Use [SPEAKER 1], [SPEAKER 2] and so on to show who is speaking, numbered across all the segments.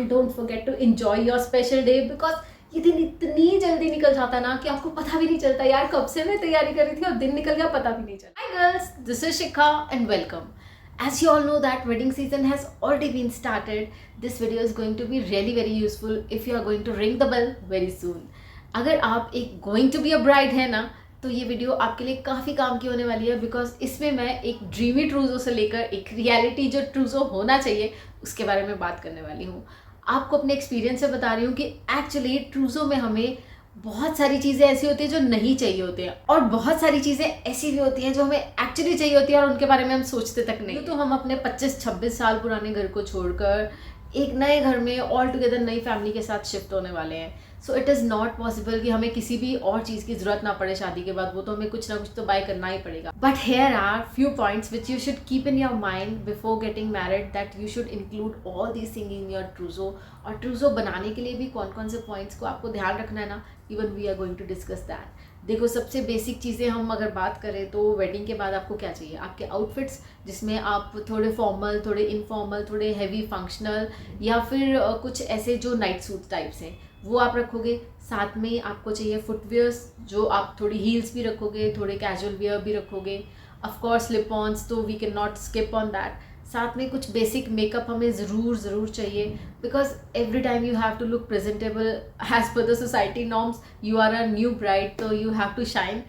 [SPEAKER 1] And don't forget to enjoy your special day, because ये दिन इतनी जल्दी निकल जाता ना कि आपको पता भी नहीं चलता यार कब से मैं तैयारी कर रही थी और दिन निकल गया पता भी नहीं चला. Hi girls, this is Shikha and welcome. As you all know that wedding season has already been started, this video is going to be really very useful if you are going to ring the bell very soon. अगर आप एक going to be a bride है ना, तो ये video आपके लिए काफ़ी काम की होने वाली है, बिकॉज इसमें मैं एक ड्रीमी ट्रूजो से लेकर एक रियलिटी जो ट्रूजो होना चाहिए उसके बारे में बात करने वाली हूँ. आपको अपने एक्सपीरियंस से बता रही हूँ कि एक्चुअली ट्रूजो में हमें बहुत सारी चीज़ें ऐसी होती हैं जो नहीं चाहिए होती हैं, और बहुत सारी चीज़ें ऐसी भी होती हैं जो हमें एक्चुअली चाहिए होती है और उनके बारे में हम सोचते तक नहीं. तो हम अपने 25-26 साल पुराने घर को छोड़कर एक नए घर में ऑल टुगेदर नई फैमिली के साथ शिफ्ट होने वाले हैं. So it is not possible कि हमें किसी भी और चीज़ की ज़रूरत ना पड़े शादी के बाद. वो तो हमें कुछ ना कुछ तो बाय करना ही पड़ेगा. But here are few points which you should keep in your mind before getting married, that you should include all these thing in your trousseau. और ट्रूजो बनाने के लिए भी कौन कौन से पॉइंट्स को आपको ध्यान रखना है ना, even we are going to discuss that. देखो, सबसे बेसिक चीज़ें हम अगर बात करें तो वेडिंग के बाद आपको क्या चाहिए? आपके आउटफिट्स, जिसमें आप थोड़े फॉर्मल, थोड़े इनफॉर्मल, थोड़े हैवी फंक्शनल, या फिर कुछ ऐसे जो नाइट सूट टाइप्स हैं वो आप रखोगे. साथ में आपको चाहिए फुटवेयर्स, जो आप थोड़ी हील्स भी रखोगे, थोड़े कैजुअल वियर भी रखोगे. ऑफ कोर्स स्लिप ऑन्स, तो we can not skip on that. साथ में कुछ बेसिक मेकअप हमें ज़रूर चाहिए, because every time you have to look presentable as per the society norms. You are a new bride, तो यू हैव टू शाइन.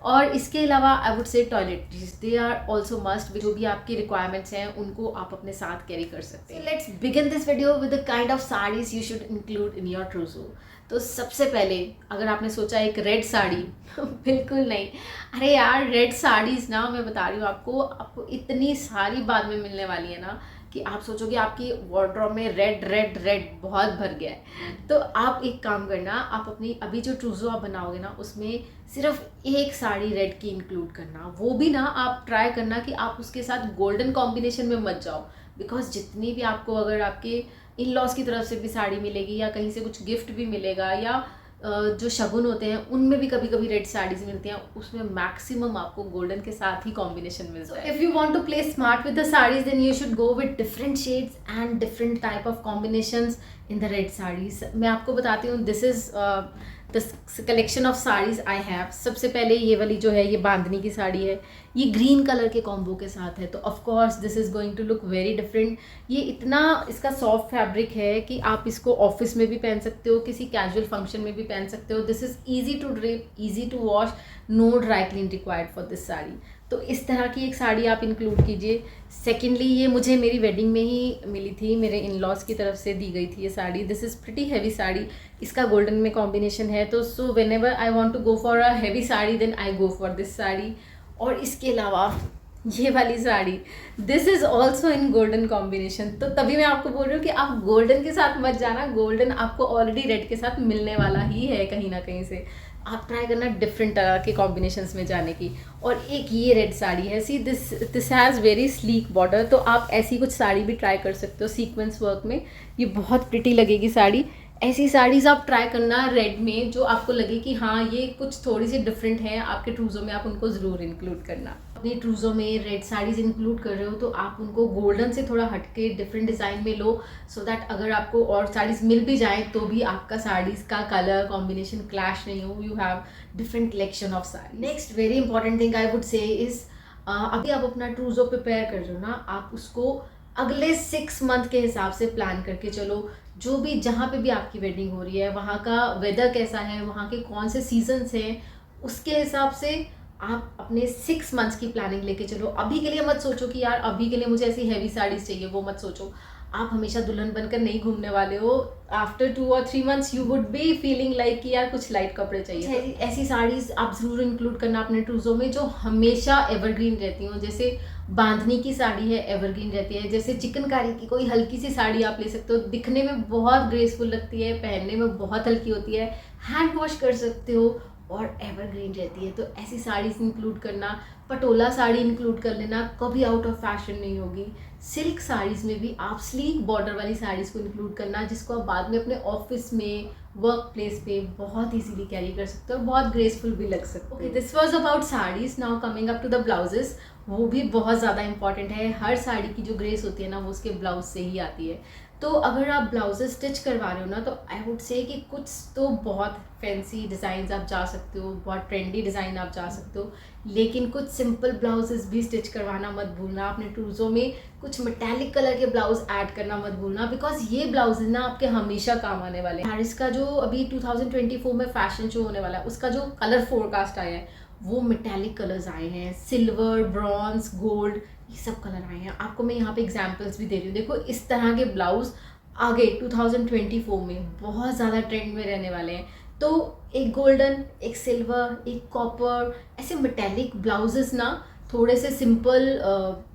[SPEAKER 1] और इसके अलावा I would say toiletries, they are also must. जो भी आपकी रिक्वायरमेंट्स हैं उनको आप अपने साथ कैरी कर सकते हैं. Let's begin this video with the kind of saris you should include in your trousseau. तो सबसे पहले अगर आपने सोचा एक रेड साड़ी बिल्कुल नहीं. अरे यार, रेड साड़ीज़ ना, मैं बता रही हूँ आपको इतनी सारी बाद में मिलने वाली है ना कि आप सोचोगे आपकी वार्डरोब में रेड रेड रेड बहुत भर गया है. तो आप एक काम करना, आप अपनी अभी जो ट्रूजो आप बनाओगे ना उसमें सिर्फ एक साड़ी रेड की इंक्लूड करना. वो भी ना आप ट्राई करना कि आप उसके साथ गोल्डन कॉम्बिनेशन में मत जाओ, बिकॉज जितनी भी आपको अगर आपके इन लॉज की तरफ से भी साड़ी मिलेगी या कहीं से कुछ गिफ्ट भी मिलेगा या जो शगुन होते हैं उनमें भी कभी कभी रेड साड़ीज मिलती हैं, उसमें मैक्सिमम आपको गोल्डन के साथ ही कॉम्बिनेशन मिलता है. If you want to play smart with the saris, then you should go with different shades and different type of combinations in the red saris. मैं आपको बताती हूँ, this is the collection of saris I have. सबसे पहले ये वाली जो है ये बांधनी की साड़ी है, ये ग्रीन कलर के कॉम्बो के साथ है. तो of course this is going to look very different. ये इतना इसका सॉफ्ट फैब्रिक है कि आप इसको ऑफिस में भी पहन सकते हो, किसी कैजुअल फंक्शन में भी पहन सकते हो. This is easy to drape, easy to wash, no dry clean required for this sari. तो इस तरह की एक साड़ी आप इंक्लूड कीजिए. सेकेंडली, ये मुझे मेरी वेडिंग में ही मिली थी, मेरे इन लॉज की तरफ से दी गई थी ये sari. This is pretty heavy sari, इसका गोल्डन में कॉम्बिनेशन है. तो so whenever I want to go for a heavy sari, then I go for this sari. और इसके अलावा ये वाली sari, this is also in golden combination. तो तभी मैं आपको बोल रही हूँ कि आप गोल्डन के साथ मत जाना, गोल्डन आपको ऑलरेडी रेड के साथ मिलने वाला ही है कहीं ना कहीं से. आप ट्राई करना डिफरेंट तरह के कॉम्बिनेशंस में जाने की. और एक ये रेड साड़ी है, see this has very sleek border, तो आप ऐसी कुछ साड़ी भी ट्राई कर सकते हो सीक्वेंस वर्क में. ये बहुत प्रिटी लगेगी साड़ी. ऐसी साड़ीज़ आप ट्राई करना रेड में, जो आपको लगे कि हाँ ये कुछ थोड़ी सी डिफरेंट है आपके ट्रूजो में, आप उनको ज़रूर इंक्लूड करना. अपनी ट्रूजो में रेड साड़ीज़ इंक्लूड कर रहे हो तो आप उनको गोल्डन से थोड़ा हटके डिफरेंट डिज़ाइन में लो, सो दैट अगर आपको और साड़ीज़ मिल भी जाए तो भी आपका साड़ीज़ का कलर कॉम्बिनेशन क्लैश नहीं हो. You have different collection of sari. Next very important thing I would से इज़, अभी आप अपना ट्रूजो प्रिपेयर कर रहे हो ना, आप उसको अगले 6 मंथ के हिसाब से प्लान करके चलो. जो भी जहाँ पे भी आपकी वेडिंग हो रही है वहाँ का वेदर कैसा है, वहाँ के कौन से सीजन्स हैं, उसके हिसाब से आप अपने 6 मंथ्स की प्लानिंग लेके चलो. अभी के लिए मत सोचो कि यार अभी के लिए मुझे ऐसी हैवी साड़ीज़ चाहिए, वो मत सोचो. आप हमेशा दुल्हन बनकर नहीं घूमने वाले हो. आफ्टर 2 और 3 months you would be feeling like कि यार कुछ लाइट कपड़े चाहिए. ऐसी साड़ीज़ आप ज़रूर इंक्लूड करना अपने ट्रूजो में जो हमेशा एवरग्रीन रहती हों. जैसे बांधनी की साड़ी है, एवरग्रीन रहती है. जैसे चिकनकारी की कोई हल्की सी साड़ी आप ले सकते हो, दिखने में बहुत ग्रेसफुल लगती है, पहनने में बहुत हल्की होती है, हैंड वॉश कर सकते हो और एवरग्रीन रहती है. तो ऐसी साड़ीज़ इंक्लूड करना. पटोला साड़ी इंक्लूड कर लेना, कभी आउट ऑफ फैशन नहीं होगी. सिल्क साड़ीज़ में भी आप स्लीक बॉर्डर वाली साड़ीज़ को इंक्लूड करना, जिसको आप बाद में अपने ऑफिस में, वर्क प्लेस पे बहुत इजीली कैरी कर सकते हो, बहुत ग्रेसफुल भी लग सकते हो. Okay, this was about saris. Now coming up to the blouses. वो भी बहुत ज़्यादा इंपॉर्टेंट है. हर साड़ी की जो ग्रेस होती है ना वो उसके ब्लाउज से ही आती है. तो अगर आप ब्लाउजेस स्टिच करवा रहे हो ना, तो आई वुड से कि कुछ तो बहुत फैंसी डिज़ाइंस आप जा सकते हो, बहुत ट्रेंडी डिज़ाइन आप जा सकते हो, लेकिन कुछ सिंपल ब्लाउजेस भी स्टिच करवाना मत भूलना। अपने ट्रूज़ो में कुछ मेटालिक कलर के ब्लाउज ऐड करना मत भूलना, बिकॉज ये ब्लाउज ना आपके हमेशा काम आने वाले हैं। हैरिस का जो अभी 2024 में फैशन शो होने वाला है, उसका जो कलर फोरकास्ट आया है वो मेटालिक कलर्स आए हैं, सिल्वर, ब्रॉन्ज, गोल्ड, ये सब कलर आए हैं। आपको मैं यहाँ पे एग्जांपल्स भी दे रही हूँ। देखो इस तरह के ब्लाउज आगे 2024 में बहुत ज़्यादा ट्रेंड में रहने वाले हैं। तो एक गोल्डन, एक सिल्वर, एक कॉपर, ऐसे मेटालिक ब्लाउजेस ना थोड़े से सिंपल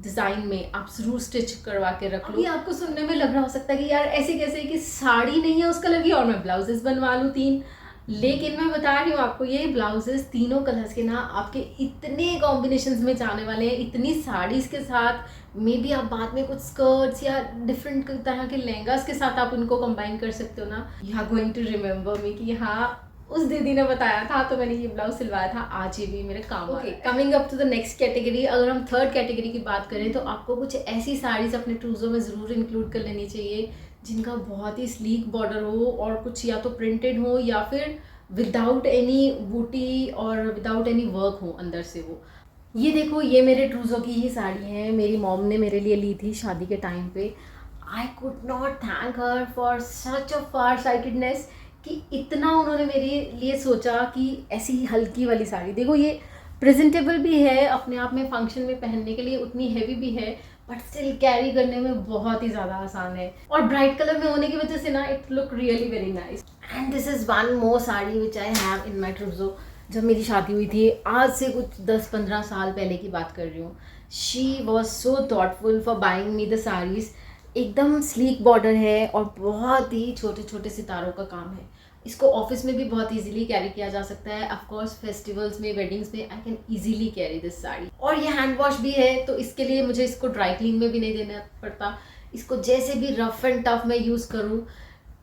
[SPEAKER 1] डिज़ाइन में आप ज़रूर स्टिच करवा के रख लो। अभी आपको सुनने में लग रहा हो सकता है कि यार ऐसे कैसे कि साड़ी नहीं है उस कलर की और मैं ब्लाउजेस बनवा लूँ 3, लेकिन मैं बता रही हूँ आपको ये ब्लाउजेस तीनों कलर्स के ना आपके इतने कॉम्बिनेशंस में जाने वाले हैं, इतनी साड़ीज़ के साथ, मे बी आप बाद में कुछ स्कर्ट्स या डिफरेंट तरह के लहंगास के साथ आप उनको कंबाइन कर सकते हो ना। You are going to remember me कि हाँ उस दीदी ने बताया था तो मैंने ये ब्लाउज सिलवाया था, आज ये भी मेरे काम आ रहा है। Coming up to the next category, अगर हम थर्ड कैटेगरी की बात करें तो आपको कुछ ऐसी साड़ीज़ अपने ट्रूज़ो में ज़रूर इंक्लूड कर लेनी चाहिए जिनका बहुत ही स्लीक बॉर्डर हो और कुछ या तो प्रिंटेड हो या फिर विदाउट एनी बूटी और विदाउट एनी वर्क हो अंदर से। वो ये देखो, ये मेरे ट्रूज़ो की ही साड़ी है, मेरी मॉम ने मेरे लिए ली थी शादी के टाइम पे। I could not thank her for such a far sightedness कि इतना उन्होंने मेरे लिए सोचा कि ऐसी हल्की वाली साड़ी। देखो ये प्रेजेंटेबल भी है अपने आप में, फंक्शन में पहनने के लिए उतनी हैवी भी है, बट स्टिल कैरी करने में बहुत ही ज़्यादा आसान है और ब्राइट कलर में होने की वजह से ना it look really very nice. And this is one more sari which I have in my trousseau. जब मेरी शादी हुई थी, आज से कुछ 10-15 साल पहले की बात कर रही हूँ, she was so thoughtful for buying me the saris. एकदम स्लीक बॉर्डर है और बहुत ही छोटे छोटे सितारों का काम है। इसको ऑफिस में भी बहुत इजीली कैरी किया जा सकता है। ऑफ कोर्स फेस्टिवल्स में, वेडिंग्स में I can easily carry this sari. और ये हैंड वॉश भी है, तो इसके लिए मुझे इसको ड्राई क्लीन में भी नहीं देना पड़ता। इसको जैसे भी रफ एंड टफ मैं यूज़ करूँ,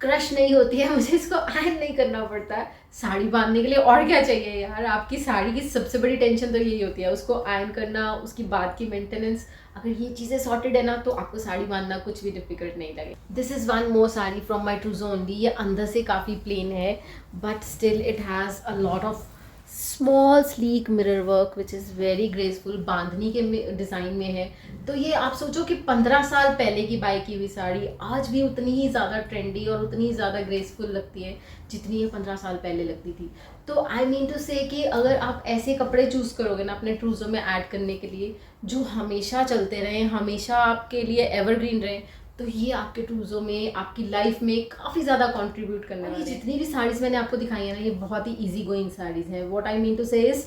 [SPEAKER 1] क्रश नहीं होती है, मुझे इसको आयरन नहीं करना पड़ता है साड़ी बांधने के लिए। और क्या चाहिए यार, आपकी साड़ी की सबसे बड़ी टेंशन तो यही होती है, उसको आयरन करना, उसकी बाद की मेंटेनेंस। अगर ये चीज़ें सॉर्टेड है ना तो आपको साड़ी बांधना कुछ भी डिफिकल्ट नहीं लगे। This is one more sari from my trousseau only. ये अंदर से काफ़ी प्लेन है but still it has a lot of small sleek mirror work which is very graceful, bandhani के डिज़ाइन में है। तो ये आप सोचो कि 15 साल पहले की बाई की हुई साड़ी आज भी उतनी ही ज़्यादा ट्रेंडी और उतनी ही ज़्यादा ग्रेसफुल लगती है जितनी ये 15 साल पहले लगती थी। तो आई मीन टू से कि अगर आप ऐसे कपड़े चूज़ करोगे ना अपने ट्रूज़ो में ऐड करने के लिए जो हमेशा चलते रहें, हमेशा आपके लिए एवरग्रीन रहें, तो ये आपके ट्रूज़ो में, आपकी लाइफ में काफ़ी ज़्यादा कंट्रीब्यूट करने वाली है। जितनी भी साड़ीज़ मैंने आपको दिखाई है ना, ये बहुत ही इजी गोइंग साड़ीज़ हैं। व्हाट आई मीन टू से इज़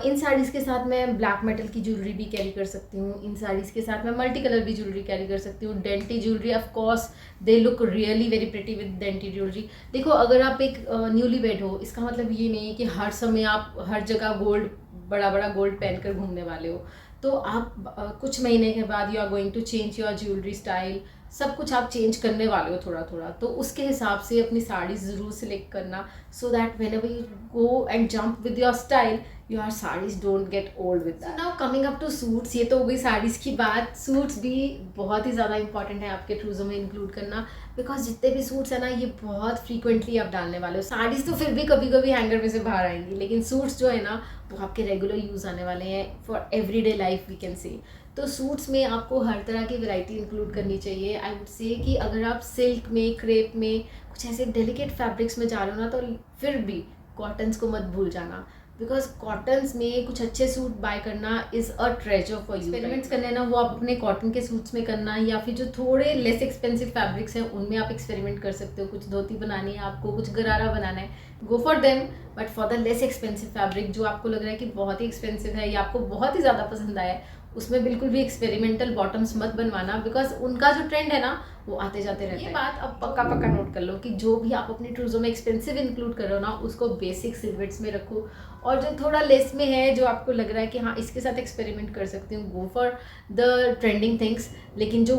[SPEAKER 1] इन साड़ीज़ के साथ मैं ब्लैक मेटल की ज्वेलरी भी कैरी कर सकती हूँ। इन साड़ीज़ के साथ मैं मल्टी कलर भी ज्वेलरी कैरी कर सकती हूँ। Dainty jewellery, of course they look really very pretty with dainty jewellery. देखो अगर आप एक न्यूली वेड हो, इसका मतलब ये नहीं है कि हर समय आप हर जगह गोल्ड, बड़ा बड़ा गोल्ड पहनकर घूमने वाले हो। तो आप कुछ महीने के बाद you are going to change your jewellery style, सब कुछ आप चेंज करने वाले हो थोड़ा थोड़ा। तो उसके हिसाब से अपनी साड़ी ज़रूर सिलेक्ट करना, so that when ever you go and jump with your style, your saris don't get old with that. Now coming up to suits, ये तो हो गई साड़ीज़ की बात। सूट्स भी बहुत ही ज़्यादा इंपॉर्टेंट है आपके ट्रूज़ो में इंक्लूड करना, बिकॉज जितने भी सूट्स हैं ना ये बहुत फ्रीक्वेंटली आप डालने वाले हो। साड़ीज़ तो फिर भी कभी कभी हैंगर में से बाहर आएंगी, लेकिन सूट्स जो है ना वो आपके रेगुलर यूज़ आने वाले हैं for everyday life we can say. तो सूट्स में आपको हर तरह की वैरायटी इंक्लूड करनी चाहिए। आई वुड से कि अगर आप सिल्क में, क्रेप में, कुछ ऐसे डेलिकेट फैब्रिक्स में जा रहे हो ना, तो फिर भी कॉटन्स को मत भूल जाना, बिकॉज कॉटन्स में कुछ अच्छे सूट बाय करना is a treasure for you. Experiments करने ना वो आप अपने कॉटन के सूट्स में करना, या फिर जो थोड़े लेस एक्सपेंसिव फैब्रिक्स हैं उनमें आप एक्सपेरिमेंट कर सकते हो। कुछ धोती बनानी है आपको, कुछ गरारा बनाना है, go for them. But for the less expensive fabric जो आपको लग रहा है कि बहुत ही एक्सपेंसिव है या आपको बहुत ही ज़्यादा पसंद आया है, उसमें बिल्कुल भी एक्सपेरिमेंटल बॉटम्स मत बनवाना, बिकॉज उनका जो ट्रेंड है ना वो आते जाते रहते हैं। ये बात अब पक्का पक्का नोट कर लो कि जो भी आप अपने ट्रूज़ो में एक्सपेंसिव इंक्लूड करो ना, उसको बेसिक सिलवेट्स में रखो, और जो थोड़ा लेस में है, जो आपको लग रहा है कि हाँ इसके साथ एक्सपेरिमेंट कर सकती हूँ, go for the trending things, लेकिन जो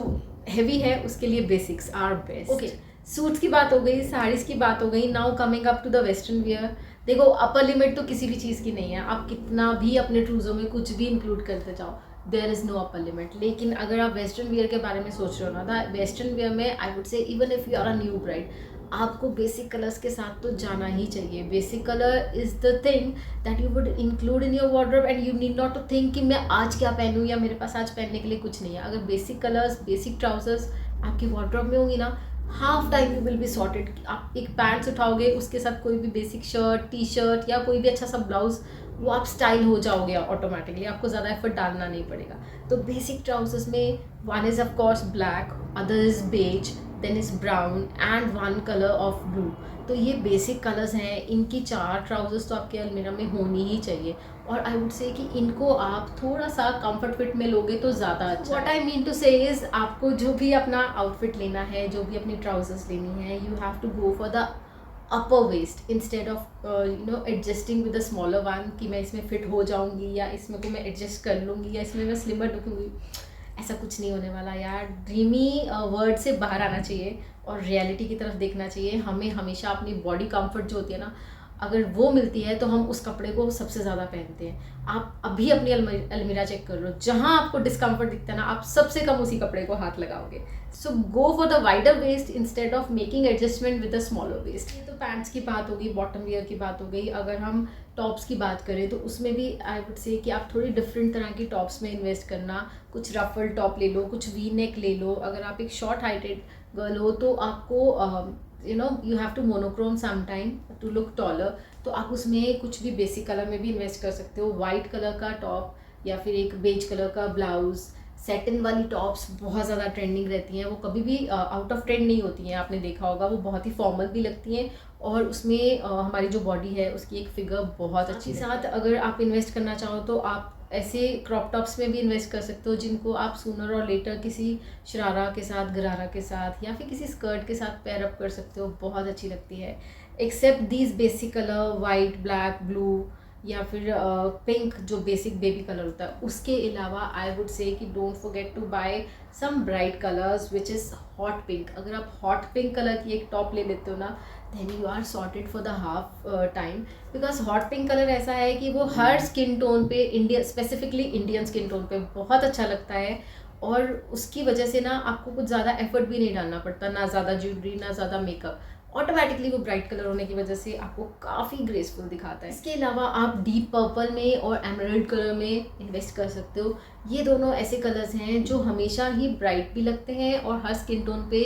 [SPEAKER 1] हैवी है उसके लिए basics are best. Okay, suits की बात हो गई, साड़ीज़ की बात हो गई। Now coming up to the western wear. देखो अपर लिमिट तो किसी भी चीज़ की नहीं है, आप कितना भी अपने ट्रूज़ो में कुछ भी इंक्लूड करते जाओ, there is no upper limit. लेकिन अगर आप वेस्टर्न वियर के बारे में सोच रहे हो ना, वेस्टर्न वियर में I would say even if you are a new bride, आपको बेसिक कलर्स के साथ तो जाना ही चाहिए। Basic colour is the thing that you would include in your wardrobe and you need not to think कि मैं आज क्या पहनूँ या मेरे पास आज पहनने के लिए कुछ नहीं है। अगर बेसिक कलर्स, बेसिक ट्राउजर्स आपकी वार्डरोब में होंगी ना, half time you will be sorted. आप एक पैंट्स उठाओगे, उसके साथ कोई भी बेसिक शर्ट, टी शर्ट या कोई भी अच्छा सा ब्लाउज, वो आप स्टाइल हो जाओगे ऑटोमेटिकली, आपको ज़्यादा एफर्ट डालना नहीं पड़ेगा। तो बेसिक ट्राउजर्स में one is of course black, other is beige, then is brown and one colour of blue. तो ये बेसिक कलर्स हैं। इनकी 4 ट्राउजर्स तो आपके अलमीरा में होनी ही चाहिए। और आई वुड से कि इनको आप थोड़ा सा कंफर्ट फिट में लोगे तो ज़्यादा अच्छा। व्हाट आई मीन टू से इज़, आपको जो भी अपना आउटफिट लेना है, जो भी अपनी ट्राउजर्स लेनी है, you have to go for the upper waist instead of adjusting with the smaller one, कि मैं इसमें फिट हो जाऊंगी या इसमें को मैं एडजस्ट कर लूँगी या इसमें मैं स्लिमर दिखूँगी। ऐसा कुछ नहीं होने वाला यार। ड्रीमी वर्ड से बाहर आना चाहिए और रियलिटी की तरफ देखना चाहिए। हमें हमेशा अपनी बॉडी कंफर्ट जो होती है ना, अगर वो मिलती है तो हम उस कपड़े को सबसे ज़्यादा पहनते हैं। आप अभी अपनी अलमीरा चेक कर लो, जहाँ आपको डिस्कम्फर्ट दिखता है ना, आप सबसे कम उसी कपड़े को हाथ लगाओगे। So go for the wider waist instead of making adjustment with the smaller waist. ये तो पैंट्स की बात होगी, बॉटम वियर की बात हो गई। अगर हम टॉप्स की बात करें तो उसमें भी आई वुड से कि आप थोड़ी डिफरेंट तरह की टॉप्स में इन्वेस्ट करना। कुछ रफल टॉप ले लो, कुछ वी नेक ले लो। अगर आप एक शॉर्ट हाइटेड गर्ल हो तो आपको you have to monochrome sometime to look taller, तो आप उसमें कुछ भी बेसिक कलर में भी इन्वेस्ट कर सकते हो। वाइट कलर का टॉप या फिर एक बेज कलर का ब्लाउज। सेटिन वाली टॉप्स बहुत ज़्यादा ट्रेंडिंग रहती हैं, वो कभी भी आउट ऑफ ट्रेंड नहीं होती हैं, आपने देखा होगा। वो बहुत ही फॉर्मल भी लगती हैं और उसमें हमारी जो बॉडी है उसकी एक फिगर बहुत अच्छी है। साथ अगर आप इन्वेस्ट करना चाहो तो आप ऐसे क्रॉप टॉप्स में भी इन्वेस्ट कर सकते हो, जिनको आप सूनर और लेटर किसी शरारा के साथ, गरारा के साथ या फिर किसी स्कर्ट के साथ पेयर अप कर सकते हो। बहुत अच्छी लगती है। Except these basic colour, white, black, blue या फिर पिंक जो बेसिक बेबी कलर होता है, उसके अलावा आई वुड से कि don't forget to buy some bright colours which is hot pink. अगर आप हॉट पिंक कलर की एक टॉप ले लेते हो ना, then you are sorted for the half time. Because hot pink colour ऐसा है कि वो हर स्किन टोन पे, Indian specifically Indian skin tone पे बहुत अच्छा लगता है। और उसकी वजह से ना आपको कुछ ज़्यादा एफर्ट भी नहीं डालना पड़ता, ना ज़्यादा ज्वेलरी, ना ज़्यादा मेकअप। ऑटोमेटिकली वो ब्राइट कलर होने की वजह से आपको काफ़ी ग्रेसफुल दिखाता है। इसके अलावा आप डीप पर्पल में और एमराल्ड कलर में इन्वेस्ट कर सकते हो। ये दोनों ऐसे कलर्स हैं जो हमेशा ही ब्राइट भी लगते हैं और हर स्किन टोन पे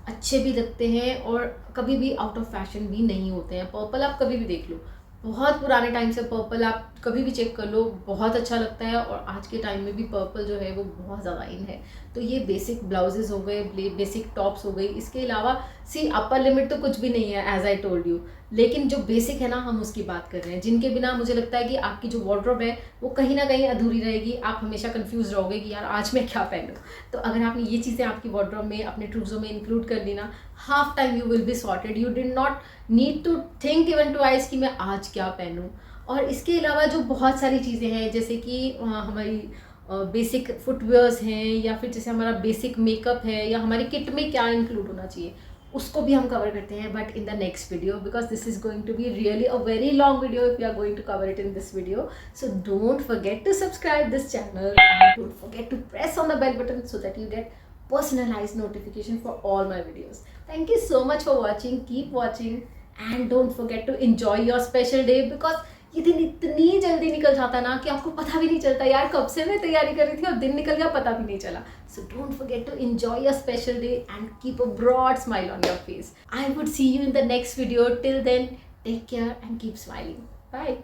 [SPEAKER 1] अच्छे भी लगते हैं और कभी भी आउट ऑफ फैशन भी नहीं होते हैं। पर्पल आप कभी भी देख लो, बहुत पुराने टाइम से पर्पल आप कभी भी चेक कर लो, बहुत अच्छा लगता है। और आज के टाइम में भी पर्पल जो है वो बहुत ज़्यादा इन है। तो ये बेसिक ब्लाउजेज हो गए, बेसिक टॉप्स हो गई। इसके अलावा सी अपर लिमिट तो कुछ भी नहीं है एज आई टोल्ड यू, लेकिन जो बेसिक है ना, हम उसकी बात कर रहे हैं, जिनके बिना मुझे लगता है कि आपकी जो वार्डरोब है वो कहीं ना कहीं अधूरी रहेगी। आप हमेशा कंफ्यूज रहोगे कि यार आज मैं क्या पहनूं। तो अगर आपने ये चीज़ें आपकी वार्डरोब में, अपने ट्रूजों में इंक्लूड कर ली ना, half time you will be sorted. You did not need to think even twice कि मैं आज क्या पहनूं। और इसके अलावा जो बहुत सारी चीज़ें हैं, जैसे कि हमारी बेसिक फुटवेयर्स हैं, या फिर जैसे हमारा बेसिक मेकअप है, या हमारी किट में क्या इंक्लूड होना चाहिए, उसको भी हम कवर करते हैं, but in the next video, because this is going to be really a very long video if you are going to cover it in this video. So don't forget to subscribe this channel and don't forget to press on the bell button so that you get personalized notification for all my videos. Thank you so much for watching. Keep watching and don't forget to enjoy your special day, because ये दिन इतनी जल्दी निकल जाता ना कि आपको पता भी नहीं चलता यार कब से मैं तैयारी कर रही थी और दिन निकल गया पता भी नहीं चला. So don't forget to enjoy your special day and keep a broad smile on your face. I would see you in the next video. Till then, take care and keep smiling. Bye.